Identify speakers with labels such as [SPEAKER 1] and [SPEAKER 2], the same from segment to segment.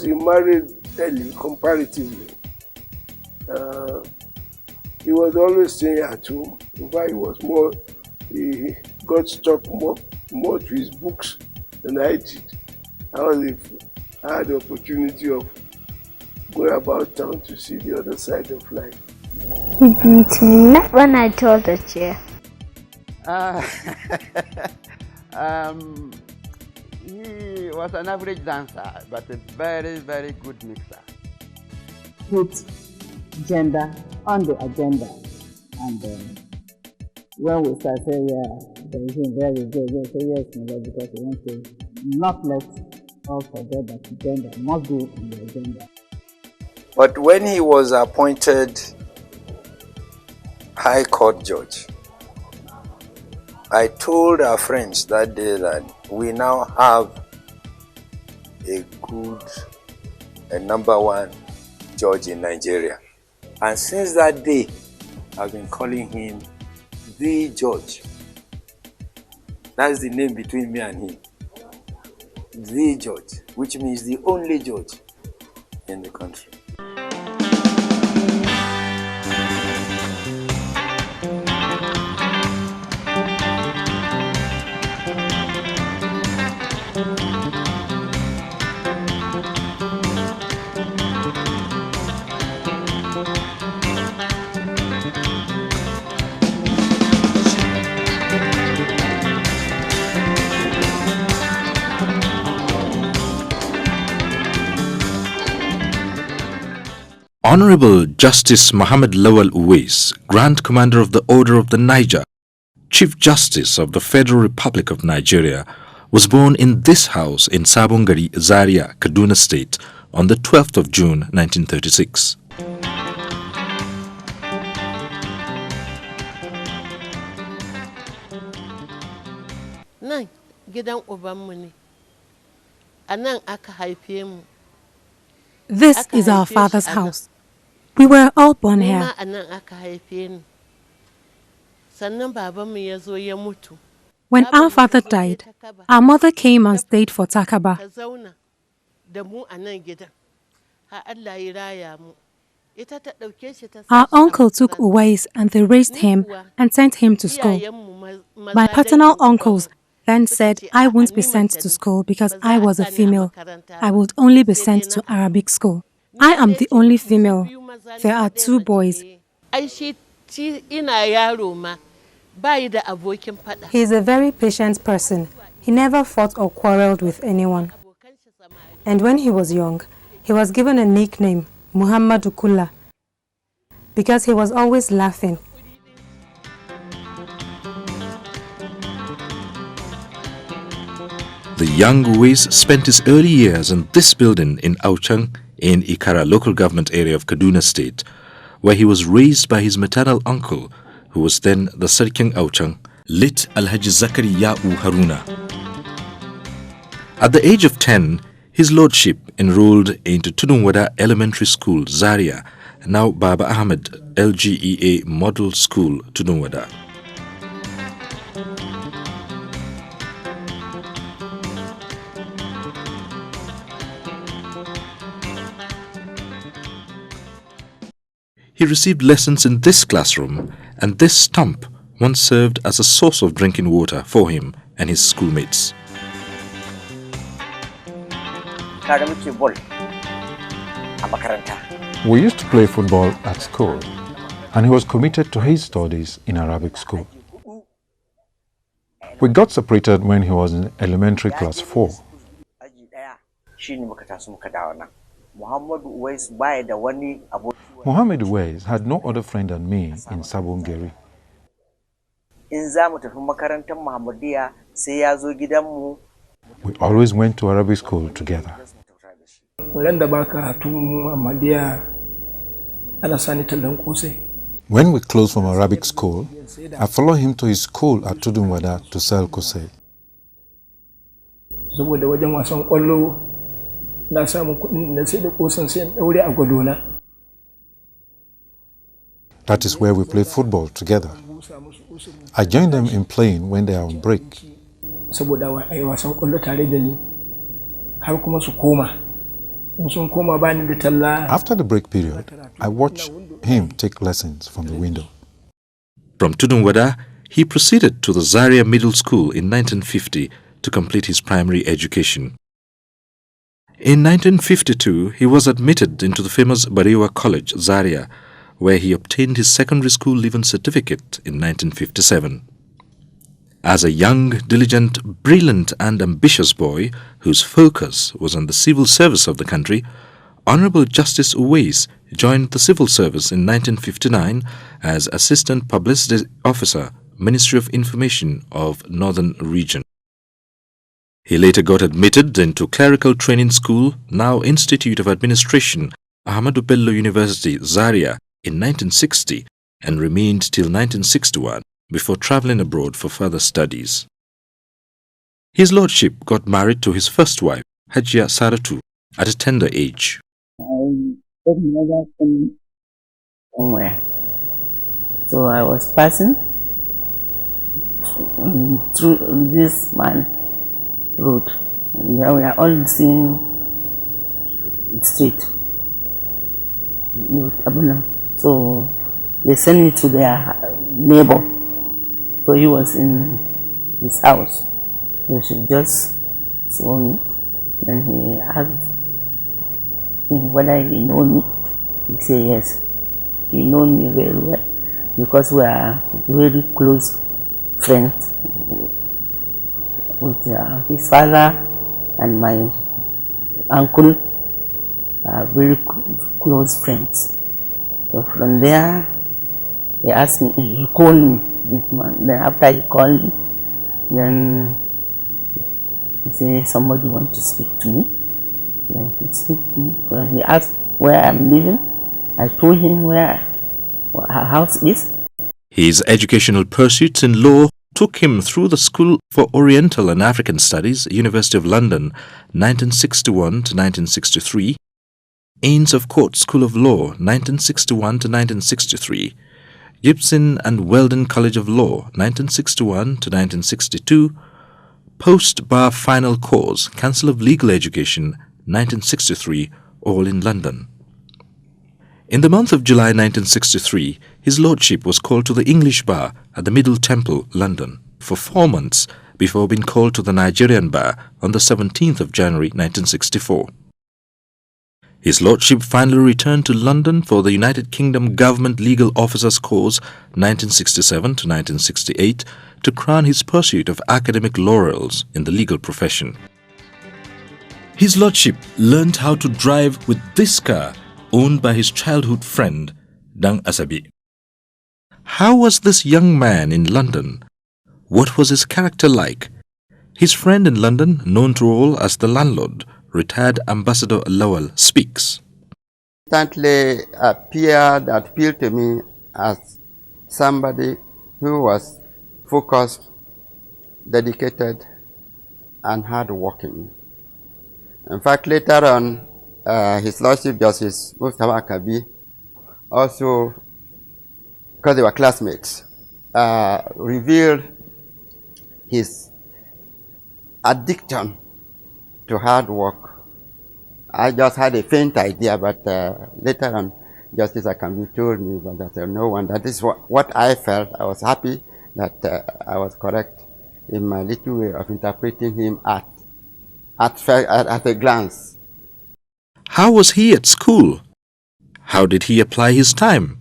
[SPEAKER 1] he married early, comparatively. He was always staying at home. In fact, he got stuck more to his books than I did. I had the opportunity of going about town to see the other side of life.
[SPEAKER 2] He beat me when I told the chair.
[SPEAKER 3] He was an average dancer, but a very, very good mixer.
[SPEAKER 4] Put gender on the agenda, and when we start saying, yeah, there is a very good, we say yes, because we want to not let us forget that gender must go on the agenda.
[SPEAKER 5] But when he was appointed High Court judge, I told our friends that day that we now have a good and #1 judge in Nigeria. And since that day, I've been calling him the judge. That's the name between me and him. The judge, which means the only judge in the country.
[SPEAKER 6] Honorable Justice Muhammad Lawal Uwais, Grand Commander of the Order of the Niger, Chief Justice of the Federal Republic of Nigeria, was born in this house in Sabongari, Zaria, Kaduna State on the 12th of June 1936.
[SPEAKER 7] This is our father's house. We were all born here. When our father died, our mother came and stayed for Takaba. Our uncle took Uwais and they raised him and sent him to school. My paternal uncles then said I wouldn't be sent to school because I was a female. I would only be sent to Arabic school. I am the only female. There are 2 boys. He is a very patient person. He never fought or quarreled with anyone. And when he was young, he was given a nickname, Muhammad Ukula, because he was always laughing.
[SPEAKER 6] The young Uwais spent his early years in this building in Auchang in Ikara local government area of Kaduna State, where he was raised by his maternal uncle, who was then the Sarking Auchang, late Alhaji Zakari Ya'u Haruna. At the age of 10, his lordship enrolled into Tudunwada Elementary School, Zaria, now Baba Ahmed LGEA Model School, Tudunwada. He received lessons in this classroom, and this stump once served as a source of drinking water for him and his schoolmates.
[SPEAKER 8] We used to play football at school, and he was committed to his studies in Arabic school. We got separated when he was in elementary class 4. Muhammad Uwais had no other friend than me in Sabongari. We always went to Arabic school together. When we closed from Arabic school, I followed him to his school at Tudunwada to sell kose. That is where we play football together. I join them in playing when they are on break. After the break period, I watched him take lessons from the window.
[SPEAKER 6] From Tudunwada, he proceeded to the Zaria Middle School in 1950 to complete his primary education. In 1952, he was admitted into the famous Bariwa College, Zaria, where he obtained his secondary school leaving certificate in 1957. As a young, diligent, brilliant and ambitious boy whose focus was on the civil service of the country, Honorable Justice Uwais joined the civil service in 1959 as Assistant Publicity Officer, Ministry of Information of Northern Region. He later got admitted into Clerical Training School, now Institute of Administration, Ahmadu Bello University, Zaria, in 1960 and remained till 1961 before travelling abroad for further studies. His lordship got married to his first wife, Hajia Saratu, at a tender age.
[SPEAKER 4] I got another from somewhere. So I was passing through this man road. And we are all seeing the street. So they sent me to their neighbor. So he was in his house. So she just saw me. And he asked him whether he know me. He said yes. He know me very well because we are very close friends with his father and my uncle are very close friends. So from there, he asked me, he called me this man. Then after he called me, then he said somebody wants to speak to me. Then he spoke to me. Then he asked where I'm living. I told him where her house is.
[SPEAKER 6] His educational pursuits in law took him through the School for Oriental and African Studies, University of London, 1961 to 1963, Inns of Court School of Law, 1961 to 1963, Gibson and Weldon College of Law, 1961 to 1962, Post-Bar Final Course, Council of Legal Education, 1963, all in London. In the month of July 1963, his lordship was called to the English Bar at the Middle Temple, London, for 4 months before being called to the Nigerian Bar on the 17th of January 1964. His lordship finally returned to London for the United Kingdom Government Legal Officers Course 1967 to 1968 to crown his pursuit of academic laurels in the legal profession. His lordship learned how to drive with this car owned by his childhood friend, Dang Asabi. How was this young man in London? What was his character like? His friend in London, known to all as the landlord, retired Ambassador Lowell, speaks.
[SPEAKER 3] Instantly appealed to me as somebody who was focused, dedicated, and hardworking. In fact, later on, His Lordship Justice Mustafa Akabi, also because they were classmates, revealed his addiction to hard work. I just had a faint idea, but later on, Justice Akabi told me that no one. That is what I felt. I was happy that I was correct in my little way of interpreting him at a glance.
[SPEAKER 6] How was he at school? How did he apply his time?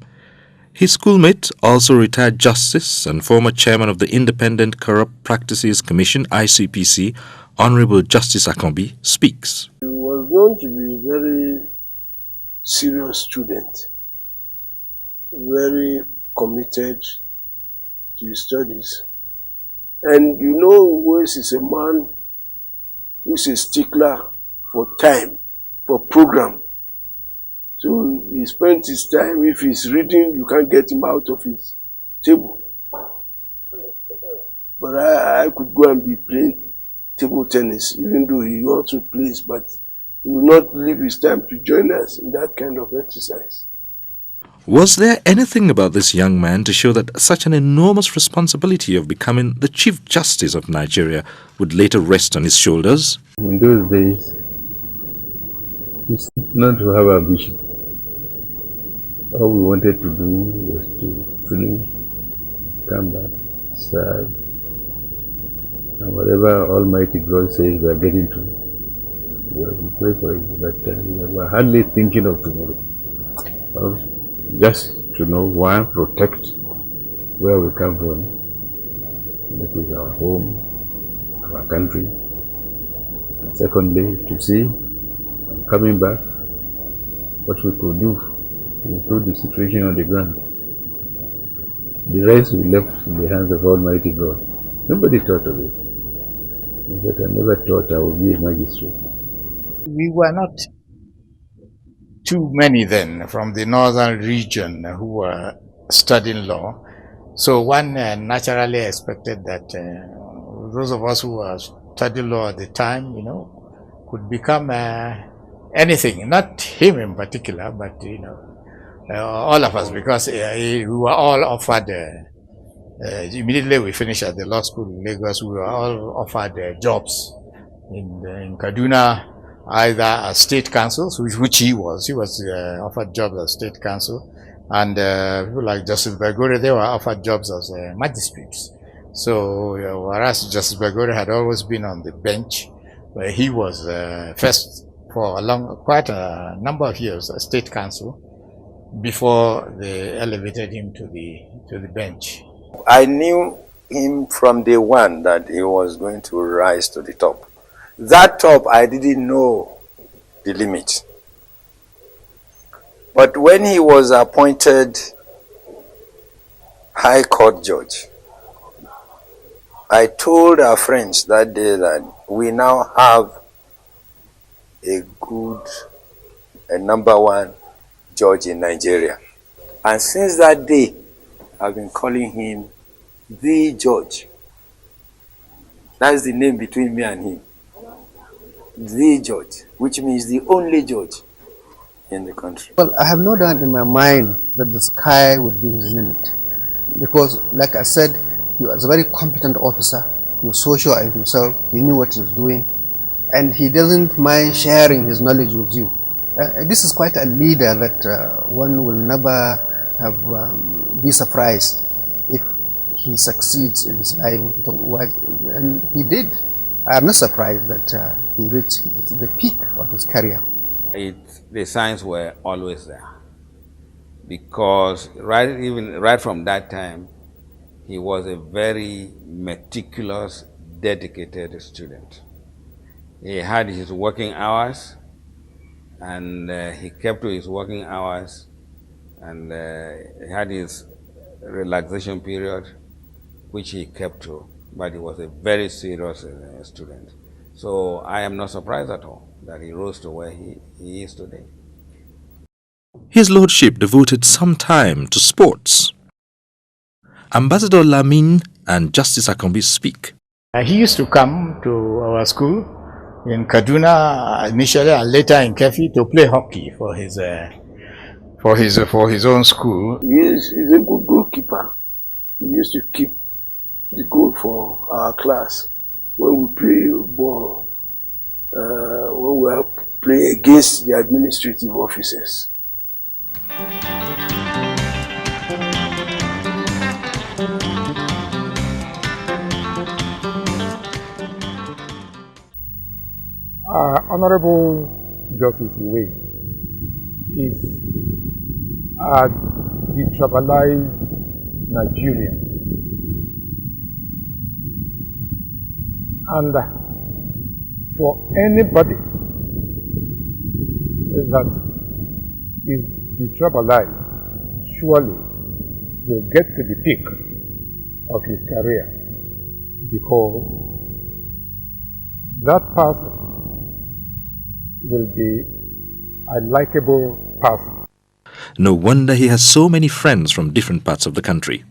[SPEAKER 6] His schoolmate, also retired Justice and former Chairman of the Independent Corrupt Practices Commission, ICPC, Honorable Justice Akambi, speaks.
[SPEAKER 1] He was known to be a very serious student, very committed to his studies. And you know, Uwais is a man who is a stickler for time, for program. So he spent his time, if he's reading, you can't get him out of his table. But I could go and be playing table tennis, even though he also plays, but he will not leave his time to join us in that kind of exercise.
[SPEAKER 6] Was there anything about this young man to show that such an enormous responsibility of becoming the Chief Justice of Nigeria would later rest on his shoulders?
[SPEAKER 9] In those days, It's not to have ambition. All we wanted to do was to finish, come back, serve, and whatever Almighty God says we are getting to, we pray for it. But we were hardly thinking of tomorrow. Just to know, one, protect where we come from, that is our home, our country. And secondly, to see, coming back, what we could do to improve the situation on the ground. The rest we left in the hands of Almighty God. Nobody thought of it. In fact, I never thought I would be a magistrate.
[SPEAKER 10] We were not too many then from the northern region who were studying law. So one naturally expected that those of us who were studying law at the time, could become anything. Not him in particular, but all of us, because we were all offered. Immediately we finished at the law school in Lagos, we were all offered jobs in Kaduna, either as state councils, which he was offered jobs as state council, and people like Justice Bagore, they were offered jobs as magistrates. So whereas Justice Bagore had always been on the bench, where he was first for quite a number of years as state council before they elevated him to the bench.
[SPEAKER 5] I knew him from day one that he was going to rise to the top. That top, I didn't know the limit. But when he was appointed High Court judge, I told our friends that day that we now have a good, number one judge in Nigeria. And since that day, I've been calling him the judge. That's the name between me and him. The judge, which means the only judge in the country.
[SPEAKER 11] Well, I have no doubt in my mind that the sky would be his limit. Because, like I said, he was a very competent officer. He was so sure of himself. He knew what he was doing. And he doesn't mind sharing his knowledge with you. This is quite a leader that one will never be surprised if he succeeds in his life. And he did. I am not surprised that he reached the peak of his career.
[SPEAKER 12] The signs were always there, because right from that time, he was a very meticulous, dedicated student. He had his working hours, and he kept to his working hours, and he had his relaxation period, which he kept to, but he was a very serious student. So I am not surprised at all that he rose to where he is today.
[SPEAKER 6] His lordship devoted some time to sports. Ambassador Lamin and Justice Akombi speak.
[SPEAKER 10] He used to come to our school in Kaduna initially, and later in Kefi, to play hockey for his own school.
[SPEAKER 1] He's a good goalkeeper. He used to keep the goal for our class when we play ball, when we are playing against the administrative officers.
[SPEAKER 13] Honorable Justice Uwais is a detribalized Nigerian. And for anybody that is detribalized surely will get to the peak of his career, because that person will be a likable person.
[SPEAKER 6] No wonder he has so many friends from different parts of the country.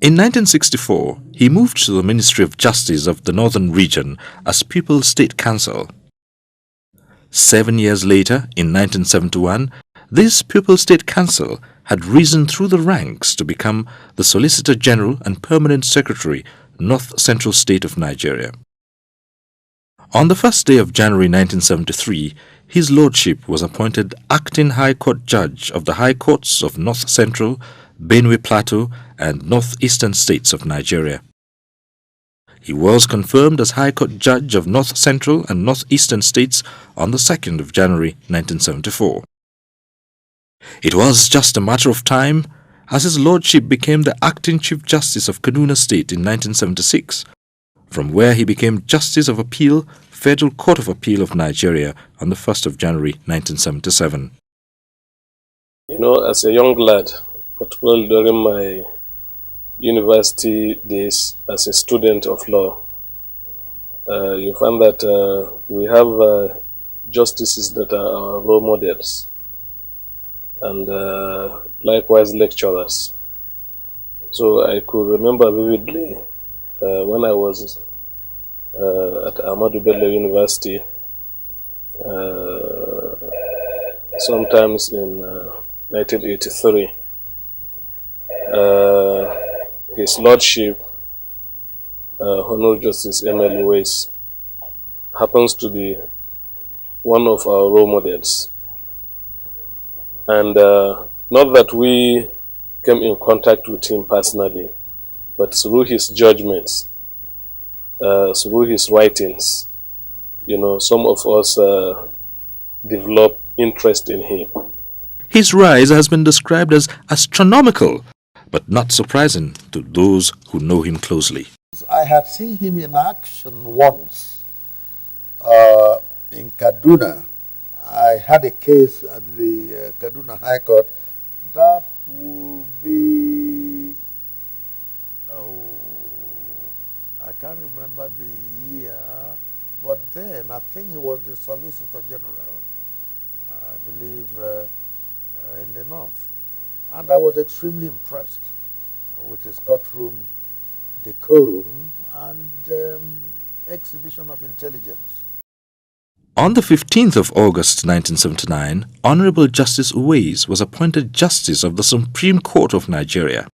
[SPEAKER 6] In 1964, he moved to the Ministry of Justice of the Northern Region as People's State Counsel. 7 years later, in 1971, this People's State Counsel had risen through the ranks to become the Solicitor General and Permanent Secretary, North Central State of Nigeria. On the first day of January 1973, His Lordship was appointed Acting High Court Judge of the High Courts of North Central, Benue Plateau, and North-Eastern States of Nigeria. He was confirmed as High Court Judge of North Central and North-Eastern States on the 2nd of January 1974. It was just a matter of time as His Lordship became the Acting Chief Justice of Kaduna State in 1976, from where he became Justice of Appeal, Federal Court of Appeal of Nigeria on the 1st of January 1977.
[SPEAKER 14] You know, as a young lad, particularly during my university days as a student of law, you find that we have justices that are our role models, and likewise lecturers. So I could remember vividly when I was at Ahmadu Bello University, sometimes in 1983, His Lordship, Honorable Justice M.L. Uwais, happens to be one of our role models. And not that we came in contact with him personally, but through his judgments, through his writings, you know, some of us developed interest in him.
[SPEAKER 6] His rise has been described as astronomical, but not surprising to those who know him closely.
[SPEAKER 15] I had seen him in action once in Kaduna. I had a case at the Kaduna High Court. That will be, I can't remember the year, but then I think he was the Solicitor General, I believe, in the North. And I was extremely impressed with his courtroom decorum and exhibition of intelligence.
[SPEAKER 6] On the 15th of August 1979, Honorable Justice Uwais was appointed Justice of the Supreme Court of Nigeria.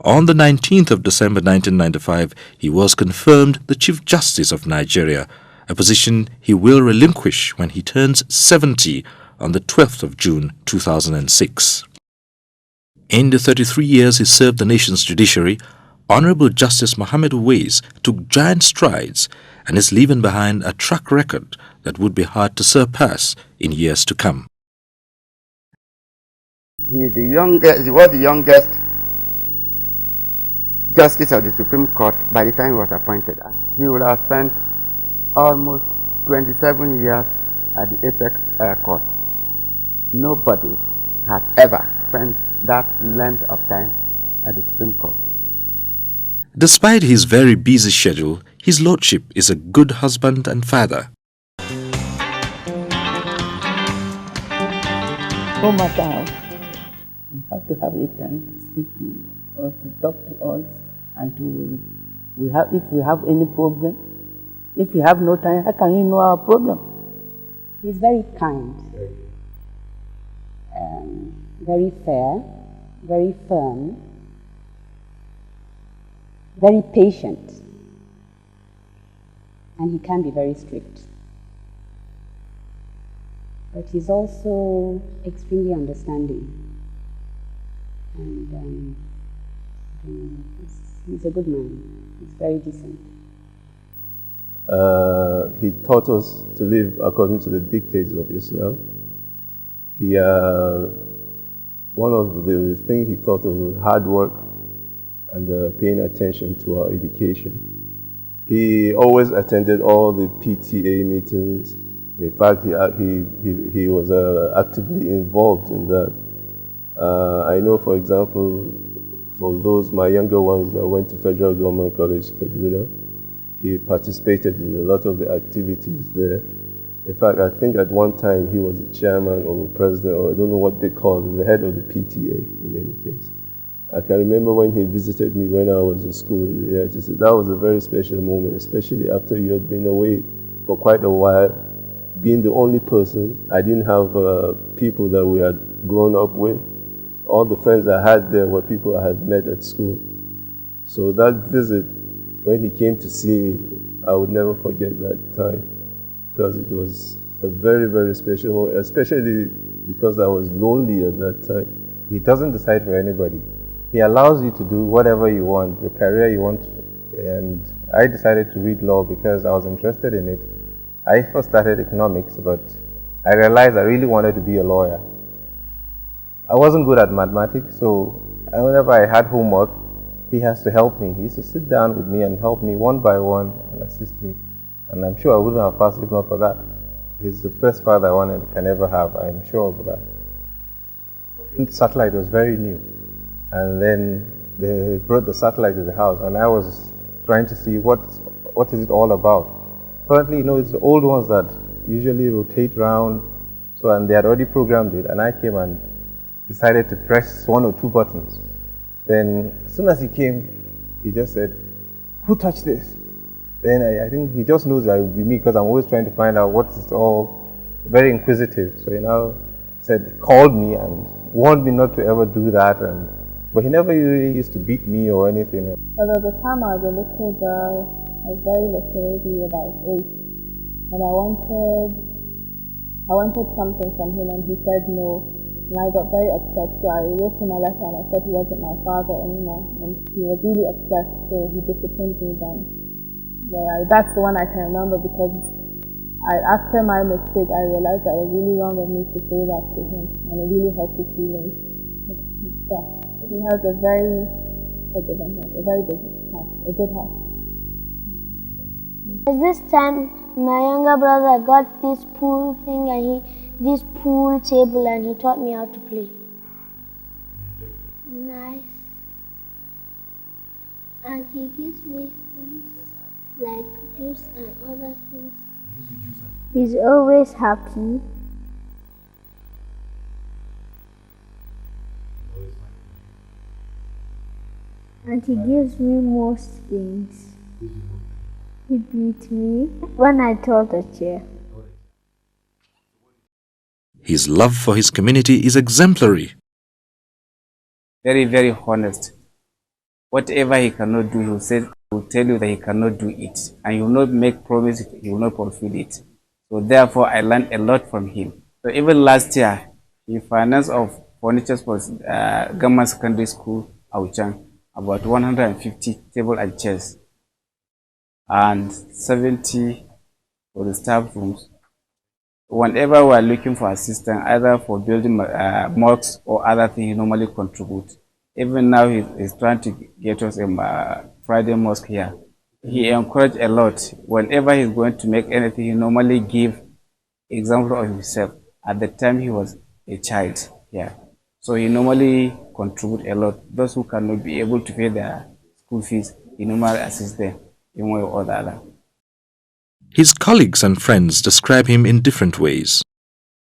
[SPEAKER 6] On the 19th of December 1995, he was confirmed the Chief Justice of Nigeria, a position he will relinquish when he turns 70 on the 12th of June 2006. In the 33 years he served the nation's judiciary, Honorable Justice Mohammed Uwais took giant strides and is leaving behind a track record that would be hard to surpass in years to come.
[SPEAKER 3] He was the youngest Justice of the Supreme Court by the time he was appointed. He will have spent almost 27 years at the Apex Court. Nobody has ever spent that length of time at the Supreme Court.
[SPEAKER 6] Despite his very busy schedule, His Lordship is a good husband and father.
[SPEAKER 4] No matter how, you have to have a time to speak to us, to talk to us, and if we have any problem. If you have no time, how can you know our problem?
[SPEAKER 2] He's very kind, very fair, very firm, very patient, and he can be very strict. But he's also extremely understanding, and he's a good man. He's very decent.
[SPEAKER 16] He taught us to live according to the dictates of Islam. One of the things he taught us was hard work and paying attention to our education. He always attended all the PTA meetings. In fact, he was actively involved in that. I know, for example, for those, my younger ones that went to Federal Government College, Kaduna, he participated in a lot of the activities there. In fact, I think at one time he was the chairman or the president, or I don't know what they call it, the head of the PTA in any case. I can remember when he visited me when I was in school. Yeah, that was a very special moment, especially after you had been away for quite a while, being the only person. I didn't have people that we had grown up with. All the friends I had there were people I had met at school. So that visit, when he came to see me, I would never forget that time, because it was a very, very special moment, especially because I was lonely at that time. He doesn't decide for anybody. He allows you to do whatever you want, the career you want. And I decided to read law because I was interested in it. I first started economics, but I realized I really wanted to be a lawyer. I wasn't good at mathematics, so whenever I had homework, he has to help me. He used to sit down with me and help me one by one and assist me. And I'm sure I wouldn't have passed if not for that. He's the best father one can ever have, I'm sure of that. The satellite was very new. And then they brought the satellite to the house, and I was trying to see what is it all about. Apparently, it's the old ones that usually rotate around, and they had already programmed it, and I came and decided to press one or two buttons. Then, as soon as he came, he just said, "Who touched this?" Then I think he just knows that it would be me because I'm always trying to find out what it's all, very inquisitive. So he now called me and warned me not to ever do that, but he never really used to beat me or anything.
[SPEAKER 17] Although the time I was a little girl, I was very little, maybe about 8, and I wanted something from him, and he said no, and I got very upset. So I wrote him a letter and I said he wasn't my father anymore, and he was really upset. So he disciplined me then. That's the one I can remember because after my mistake, I realized that it was really wrong of me to say that to him, and it really hurt his feelings. Yeah, he has a very good heart.
[SPEAKER 2] At this time, my younger brother got this pool thing and this pool table, and he taught me how to play. Nice. And he gives me things like juice and other things. He's always happy. And he gives me most things. He beat me when I told the chair.
[SPEAKER 6] His love for his community is exemplary.
[SPEAKER 18] Very, very honest. Whatever he cannot do, he will tell you that he cannot do it. And he will not make promise, he will not fulfill it. So therefore, I learned a lot from him. So even last year, he financed of furniture for Government Secondary School, Auchang, about 150 tables and chairs, and 70 for the staff rooms. Whenever we are looking for assistance, either for building mosques or other things, he normally contributes. Even now, he's trying to get us a Friday mosque here. He encouraged a lot. Whenever he's going to make anything, he normally give example of himself. At the time, he was a child here. So he normally contribute a lot. Those who cannot be able to pay their school fees, he normally assist them in one way or the other.
[SPEAKER 6] His colleagues and friends describe him in different ways.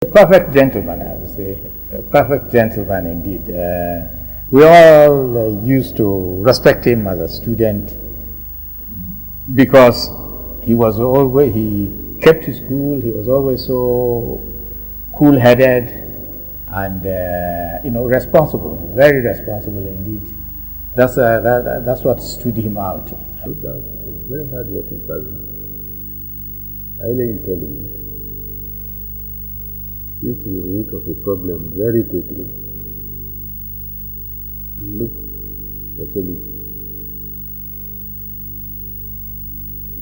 [SPEAKER 10] A perfect gentleman, I would say. A perfect gentleman indeed. We all used to respect him as a student because he kept his cool, he was always so cool-headed and responsible, very responsible indeed. That's what stood him out.
[SPEAKER 9] No doubt, a very hard-working person, highly intelligent, sees to the root of a problem very quickly and look for solutions.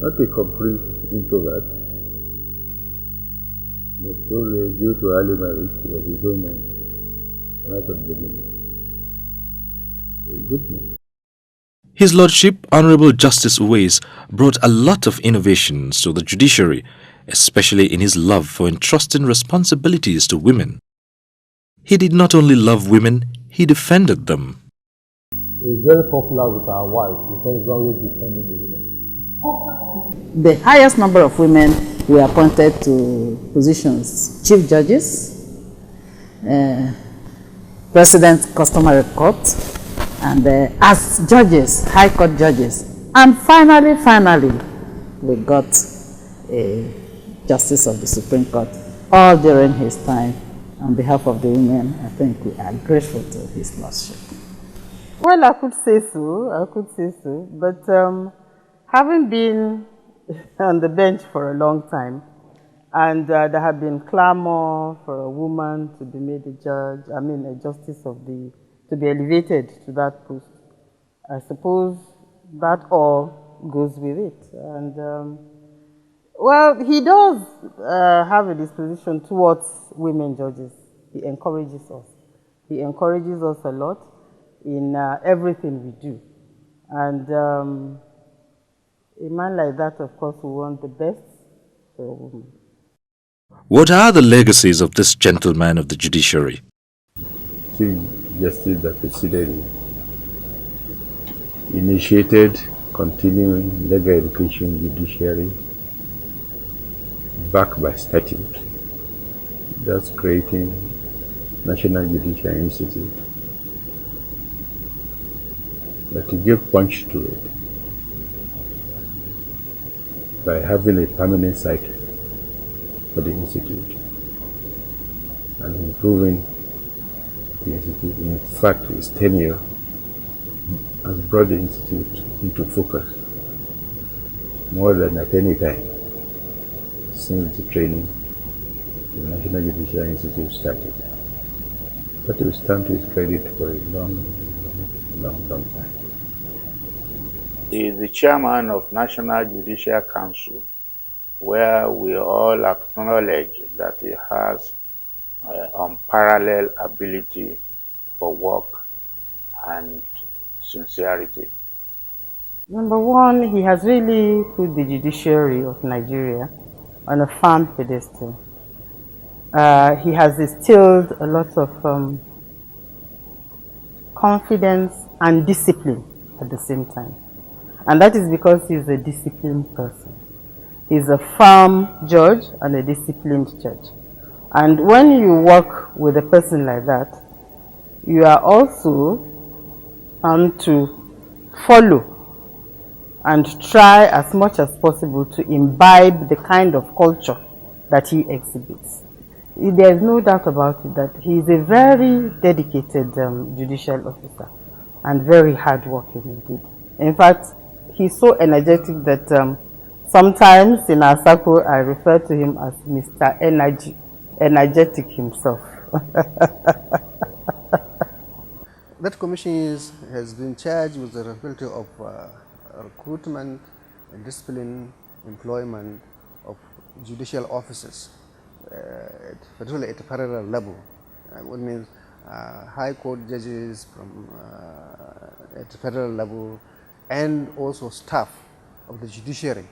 [SPEAKER 9] Not a complete introvert, but probably due to early marriage, he was his own man right from the beginning. A good man.
[SPEAKER 6] His Lordship, Honorable Justice Uwais, brought a lot of innovations to the judiciary, especially in his love for entrusting responsibilities to women. He did not only love women, he defended them.
[SPEAKER 13] He's very popular with our wives because he's always defending the women.
[SPEAKER 4] The highest number of women were appointed to positions: chief judges, president customary court, and as judges, high court judges. And finally, we got a justice of the Supreme Court, all during his time. On behalf of the women, I think we are grateful to his lordship. Well, I could say so, but having been on the bench for a long time, And there had been clamor for a woman to be made a judge, a justice to be elevated to that post. I suppose that all goes with it. And well, he does have a disposition towards women judges. He encourages us. He encourages us a lot in everything we do. And a man like that, of course, will want the best for a woman.
[SPEAKER 6] What are the legacies of this gentleman of the judiciary?
[SPEAKER 9] Chief Justice that preceded him initiated continuing legal education judiciary backed by statute, thus creating National Judicial Institute. But to give punch to it, by having a permanent site for the institute and improving the institute. In fact, his tenure has brought the institute into focus more than at any time since the training the National Judicial Institute started. But he will stand to his credit for a long time.
[SPEAKER 10] He is the chairman of National Judicial Council, where we all acknowledge that he has unparalleled ability for work and sincerity.
[SPEAKER 4] Number one, he has really put the judiciary of Nigeria on a firm pedestal. He has instilled a lot of confidence and discipline at the same time. And that is because he's a disciplined person. He's a firm judge and a disciplined judge. And when you work with a person like that, you are also to follow and try as much as possible to imbibe the kind of culture that he exhibits. There is no doubt about it that he is a very dedicated judicial officer and very hardworking indeed. In fact, he's so energetic that sometimes in our circle I refer to him as Mr. Energetic himself.
[SPEAKER 11] That commission has been charged with the responsibility of recruitment, discipline, employment of judicial officers, particularly at a federal level. What means high court judges from at the federal level, and also staff of the judiciary,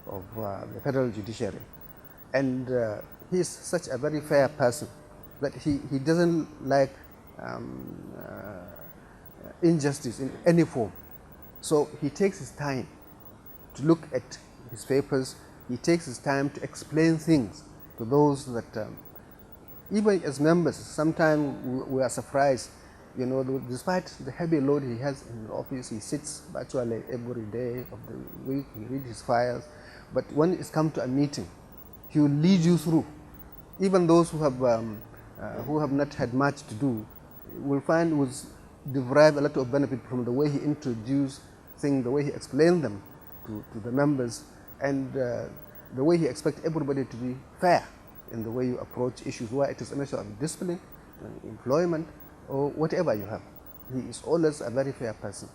[SPEAKER 11] of the federal judiciary. And he is such a very fair person that he doesn't like injustice in any form. So he takes his time to look at his papers. He takes his time to explain things to those that, even as members, sometimes we are surprised. You know, despite the heavy load he has in the office, he sits virtually every day of the week, he reads his files. But when it's come to a meeting, he will lead you through. Even those who have not had much to do will find will derive a lot of benefit from the way he introduced things, the way he explained them to the members, and the way he expects everybody to be fair in the way you approach issues, whether it is an issue of discipline, employment, or whatever you have. He is always a very fair person,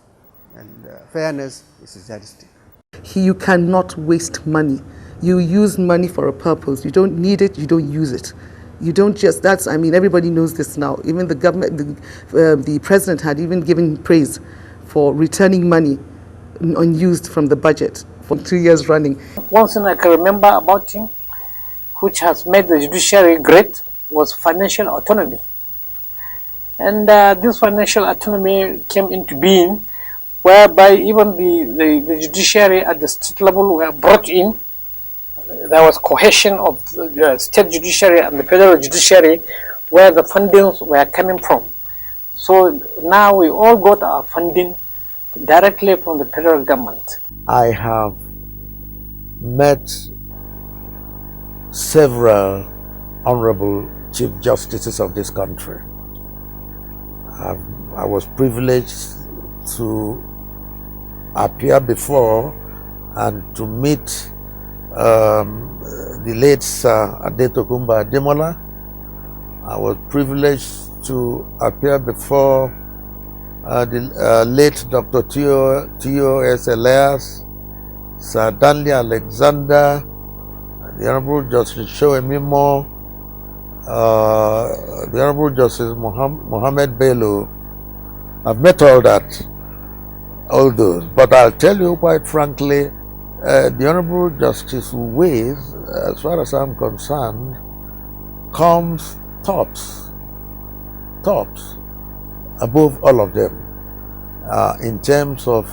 [SPEAKER 11] and fairness is his yardstick.
[SPEAKER 19] You cannot waste money. You use money for a purpose. You don't need it, you don't use it. You don't just, everybody knows this now. Even the government, the president had even given praise for returning money unused from the budget for 2 years running.
[SPEAKER 20] One thing I can remember about him, which has made the judiciary great, was financial autonomy. And this financial autonomy came into being, whereby even the judiciary at the state level were brought in. There was cohesion of the state judiciary and the federal judiciary, where the fundings were coming from. So now we all got our funding directly from the federal government.
[SPEAKER 15] I have met several honorable chief justices of this country. I was privileged to appear before and to meet the late Sir Adetokunbo Ademola. I was privileged to appear before the late Dr. T.O.S. Elias, Sir Danley Alexander, the Honorable Justice Shoemimo, the Honorable Justice Mohammed Bello. I've met all those, but I'll tell you quite frankly, the Honorable Justice Uwais, as far as I'm concerned, comes tops above all of them in terms of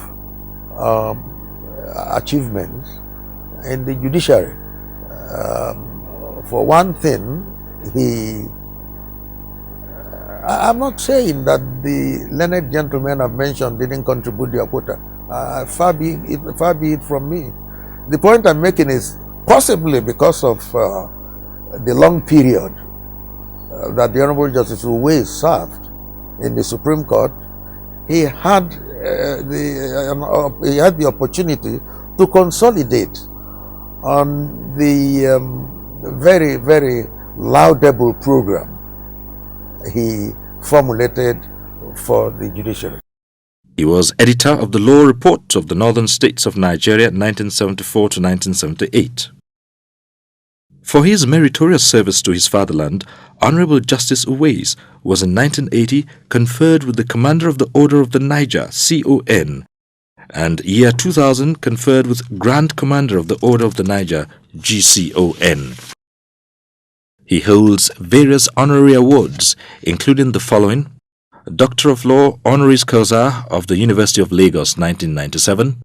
[SPEAKER 15] achievements in the judiciary. For one thing, I'm not saying that the learned gentlemen I've mentioned didn't contribute their quota. Far be it from me. The point I'm making is possibly because of the long period that the Honorable Justice Uwais served in the Supreme Court, he had the opportunity to consolidate on the very, very laudable program he formulated for the judiciary.
[SPEAKER 6] He was editor of the Law Report of the Northern States of Nigeria 1974 to 1978. For his meritorious service to his fatherland, Honorable Justice Uwais was in 1980 conferred with the Commander of the Order of the Niger, GCON, and year 2000 conferred with Grand Commander of the Order of the Niger, GCON. He holds various honorary awards, including the following: Doctor of Law Honoris Causa of the University of Lagos 1997,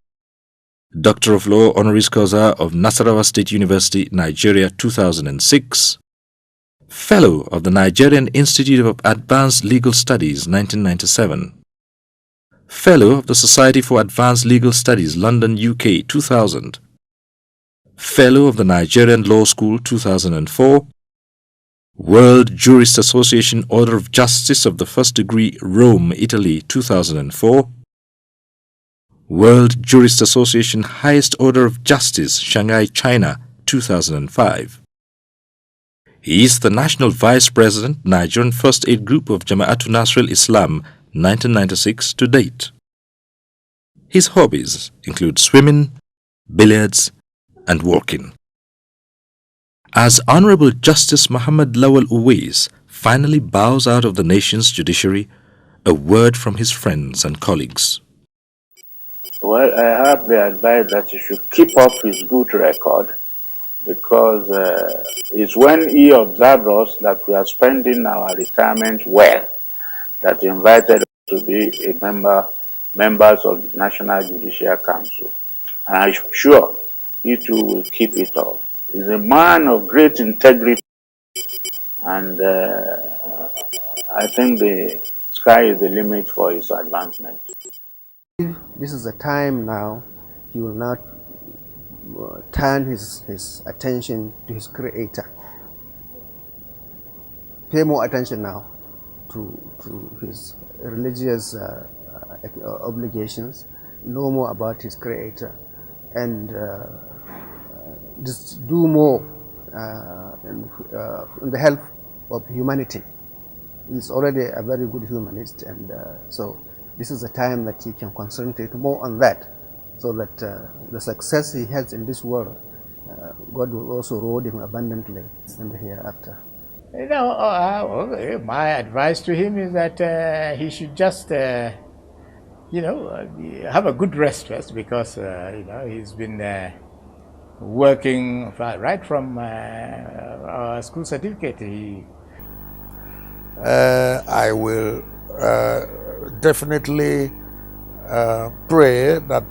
[SPEAKER 6] Doctor of Law Honoris Causa of Nasarawa State University, Nigeria 2006, Fellow of the Nigerian Institute of Advanced Legal Studies 1997, Fellow of the Society for Advanced Legal Studies, London, UK 2000, Fellow of the Nigerian Law School 2004, World Jurist Association Order of Justice of the First Degree, Rome, Italy 2004, World Jurist Association Highest Order of Justice, Shanghai, China 2005. He is the National Vice President, Nigerian First Aid Group of Jama'atul Nasrul Islam 1996 to date. His hobbies include swimming, billiards, and walking. As Honorable Justice Muhammad Lawal Uwais finally bows out of the nation's judiciary, a word from his friends and colleagues.
[SPEAKER 2] Well, I have the advice that he should keep up his good record, because it's when he observed us that we are spending our retirement well that he invited us to be a members of the National Judicial Council. And I'm sure he too will keep it up. He's a man of great integrity, and I think the sky is the limit for his advancement.
[SPEAKER 11] This is the time now he will now turn his attention to his Creator. Pay more attention now to his religious obligations, know more about his Creator, and just do more in the help of humanity. He's already a very good humanist, and so this is the time that he can concentrate more on that, so that the success he has in this world, God will also reward him abundantly in the hereafter.
[SPEAKER 10] You know, my advice to him is that he should just, have a good rest first, because, he's been working right from our school certificate.
[SPEAKER 15] I will definitely pray that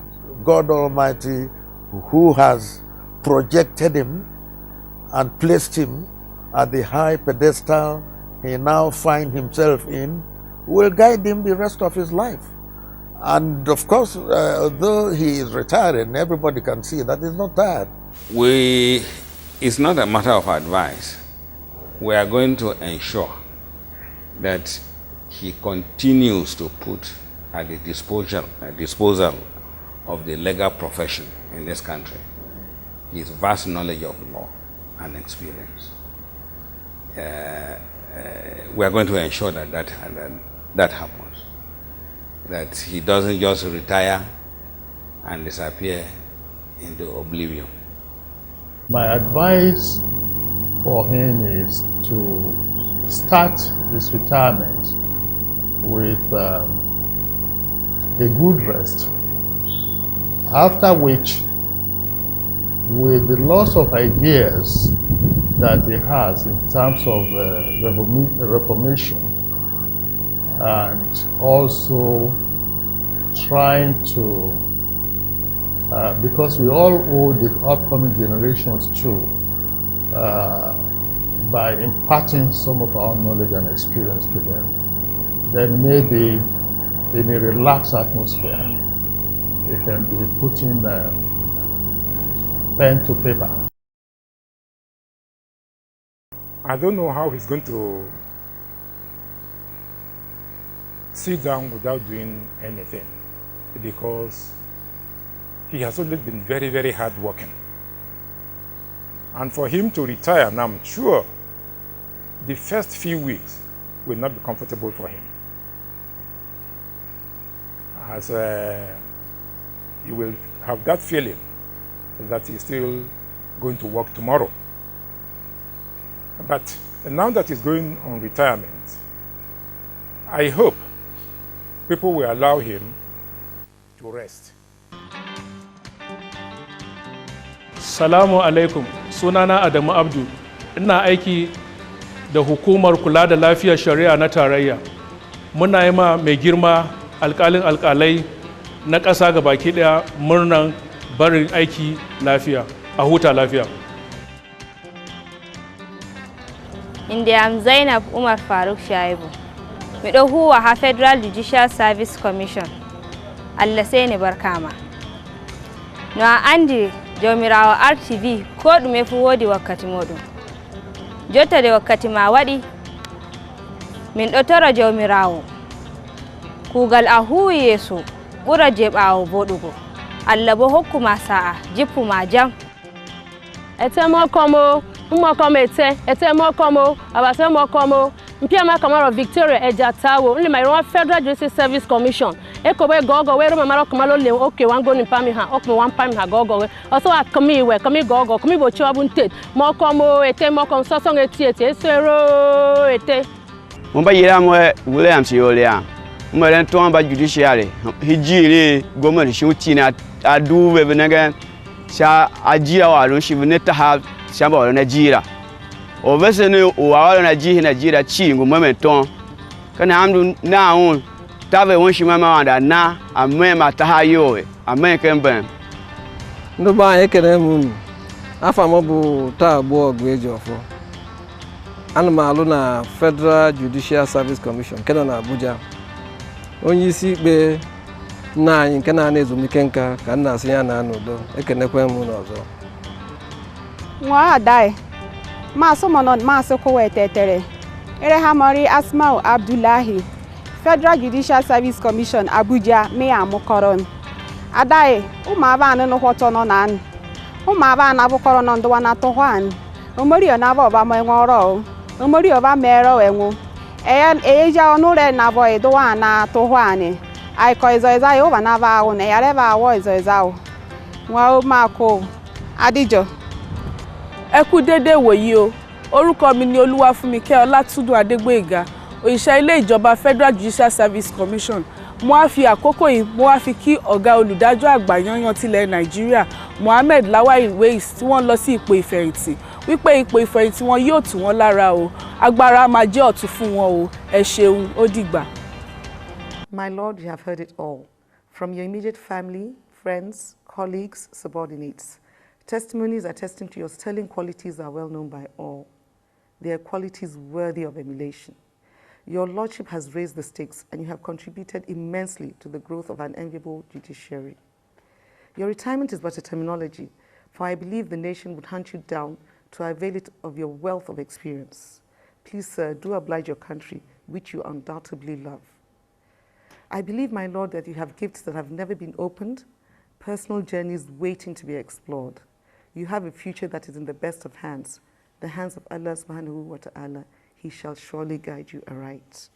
[SPEAKER 15] God Almighty, who has projected him and placed him at the high pedestal he now finds himself in, will guide him the rest of his life. And of course, though he is retiring, everybody can see that he's not tired.
[SPEAKER 12] It's not a matter of advice. We are going to ensure that he continues to put at the disposal of the legal profession in this country his vast knowledge of law, and experience. We are going to ensure that that happens, that he doesn't just retire and disappear into oblivion.
[SPEAKER 15] My advice for him is to start his retirement with a good rest, after which, with the loss of ideas that he has in terms of reformation, and also trying to, because we all owe the upcoming generations too, by imparting some of our knowledge and experience to them, then maybe in a relaxed atmosphere, they can be putting pen to paper.
[SPEAKER 13] I don't know how he's going to sit down without doing anything, because he has always been very, very hardworking. And for him to retire, and I'm sure the first few weeks will not be comfortable for him, as he will have that feeling that he's still going to work tomorrow. But now that he's going on retirement, I hope people will allow him to rest.
[SPEAKER 21] Salamu alaikum, sunana Adamu Abdu, ina aiki da hukumar kula da lafiyar shari'a na tarayya. Muna yi ma mai girma alƙalin alƙalai na ƙasa gabaki ɗaya murnan barin aiki lafiya, a huta lafiya.
[SPEAKER 22] Inda am Zainab Umar Faruk Shaibu, mi ɗau huwa ha Federal Judicial Service Commission, Allah sai ni barkama. No a andi jomirawo RTV ko ɗume fu wodi wakkati moɗum. Jotta de wakkati ma waɗi, min ɗo tora jomirawo. Kugal a huwi yeeso ɓura je ɓaawo boɗugo. Allah bo hokkuma sa'a, jippuma jam.
[SPEAKER 23] Ete mo komo, ete mo komo, abase mo komo. Mpia ma kamaro Victoria Ejatawo, nli my Federal Judicial Service Commission. Eko we gogo we ro maro kamalo le okay wan go ni pami ha, okay wan pami ha gogo we. Also a komi gogo, komi bo chiwa buntet. Mo komo ete mo kom so song eti esero ete.
[SPEAKER 24] Mba yira mo Williams yolia. Mo ren to amba judiciary. Hijiri gomo shi utina adu we benega sha ajira wa ron shi ne ta ha shamba na jira. Ovese ne uwawala na jira chi ngumeme ton. Kana amdu na on tave won shi mama wanda na ame mataha yowe ame kembe.
[SPEAKER 25] Ndo ba ekere mu afa mo bu ta gbo ogweji ofo. Ana malu na Federal Judicial Service Commission kena na Abuja. Onye isi ikpe na anyị nke na ezumike nka ka nna asị ya na anodo ekenekwe mu n'ọzọ.
[SPEAKER 26] Nwa adai Maso monon maso kowe tetere. Ere hamori Asmau Abdullahi. Federal Judicial Service Commission Abuja me amukoron. Adai umaba no hoto no nan. Umaba na bukoro no ndo na to hwan. Omori ona ba mo enworo. Omori oba mero enwu. Eja onure na boy do na to hwane. Ai ko izo iza yo ba na ba wo ne yare ba wo izo iza o. Nwa o mako Adijo.
[SPEAKER 27] Ẹ kú dédé wòyí o. Orúkọ mi ni Olúwafúnmikẹ́ Ọlátúndùn Adégbóyèga, òṣìṣẹ́ ilé ìjọba Federal Judicial Service Commission. Mo wá fi àkókò yìí mo wá fi kí ọ̀gá olùdájọ́ àgbà yanyan tilẹ̀ Nàìjíríà Mohammed Lawal Uwais tí wọ́n lọ sí ipò ìfẹ̀yìntì wípé ipò ìfẹ̀yìntì wọn yóò tù wọ́n lára o. Agbára máa jẹ́ ọ̀tun fún wọn o. Ẹ ṣeun, ó dìgbà.
[SPEAKER 19] My Lord, you have heard it all, from your immediate family, friends, colleagues, subordinates. Testimonies attesting to your sterling qualities are well known by all. They are qualities worthy of emulation. Your Lordship has raised the stakes and you have contributed immensely to the growth of an enviable judiciary. Your retirement is but a terminology, for I believe the nation would hunt you down to avail it of your wealth of experience. Please, sir, do oblige your country, which you undoubtedly love. I believe, my Lord, that you have gifts that have never been opened, personal journeys waiting to be explored. You have a future that is in the best of hands, the hands of Allah subhanahu wa ta'ala. He shall surely guide you aright.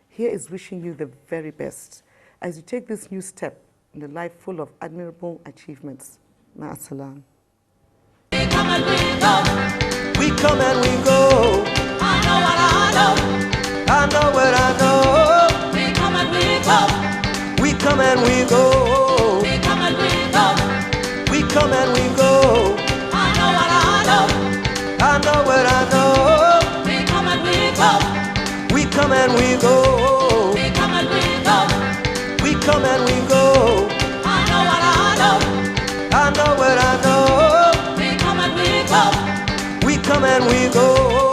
[SPEAKER 19] Here is wishing you the very best as you take this new step in a life full of admirable achievements. Ma'asalam.
[SPEAKER 1] We come and we go. We come and we go. I know what I know. I know what I know. We come and we go. We come and we go. We come and we go. We come and we go. I know what I know. I know what I know. We come and we go. We come and we go. We come and we go. We come and we go. I know what I know. I know what I know. We come and we go. We come and we go.